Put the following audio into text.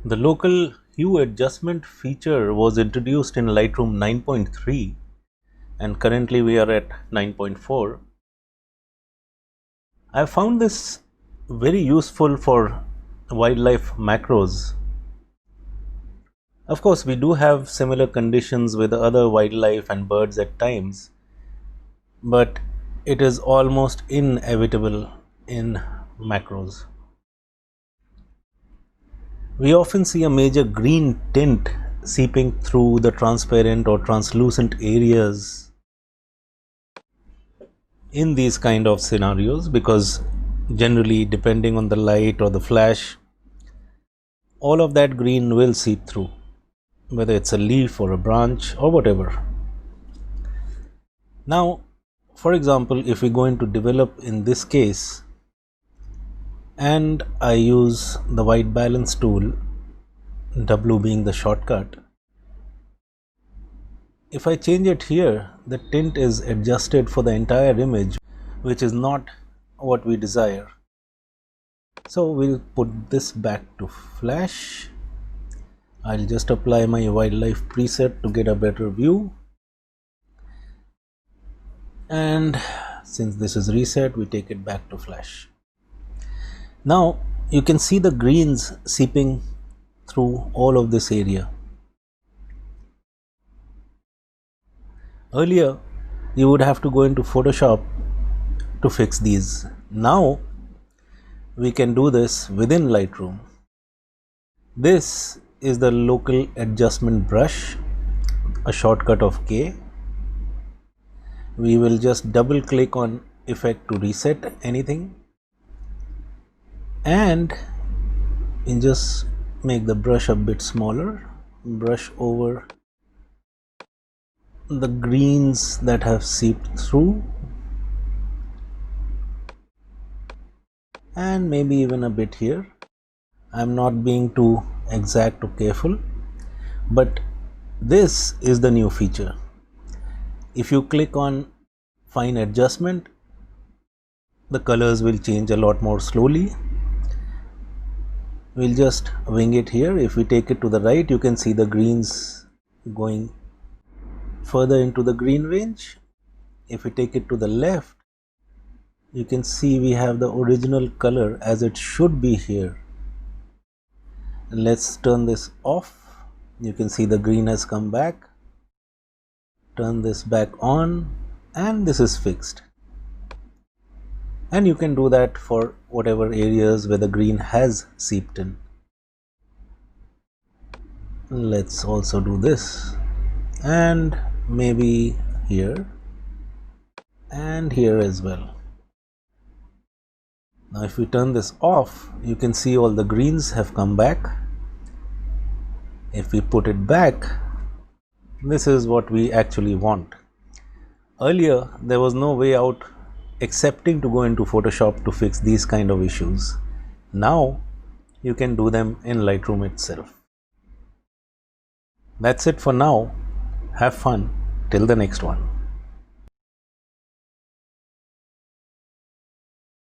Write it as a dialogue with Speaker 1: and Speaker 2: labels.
Speaker 1: The local hue adjustment feature was introduced in Lightroom 9.3 and currently we are at 9.4. I found this very useful for wildlife macros. Of course, we do have similar conditions with other wildlife and birds at times, but it is almost inevitable in macros. We often see a major green tint seeping through the transparent or translucent areas in these kind of scenarios, because generally, depending on the light or the flash, all of that green will seep through, whether it's a leaf or a branch or whatever. Now, for example, if we go into develop in this case and I use the white balance tool, W being the shortcut, if I change it here, the tint is adjusted for the entire image, which is not what we desire. So we'll put this back to flash. I'll just apply my wildlife preset to get a better view. And since this is reset, we take it back to flash. Now you can see the greens seeping through all of this area. Earlier, you would have to go into Photoshop to fix these. Now we can do this within Lightroom. This is the local adjustment brush, a shortcut of K. We will just double click on effect to reset anything and just make the brush a bit smaller, brush over the greens that have seeped through and maybe even a bit here. I'm not being too exact or careful, but this is the new feature. If you click on fine adjustment, the colors will change a lot more slowly. We'll just wing it here. If we take it to the right, you can see the greens going further into the green range. If we take it to the left, you can see we have the original color as it should be here. Let's turn this off. You can see the green has come back. Turn this back on and this is fixed. And you can do that for whatever areas where the green has seeped in. Let's also do this and maybe here and here as well. Now if we turn this off, you can see all the greens have come back. If we put it back, this is what we actually want. Earlier, there was no way out excepting to go into Photoshop to fix these kind of issues. Now, you can do them in Lightroom itself. That's it for now. Have fun. Till the next one.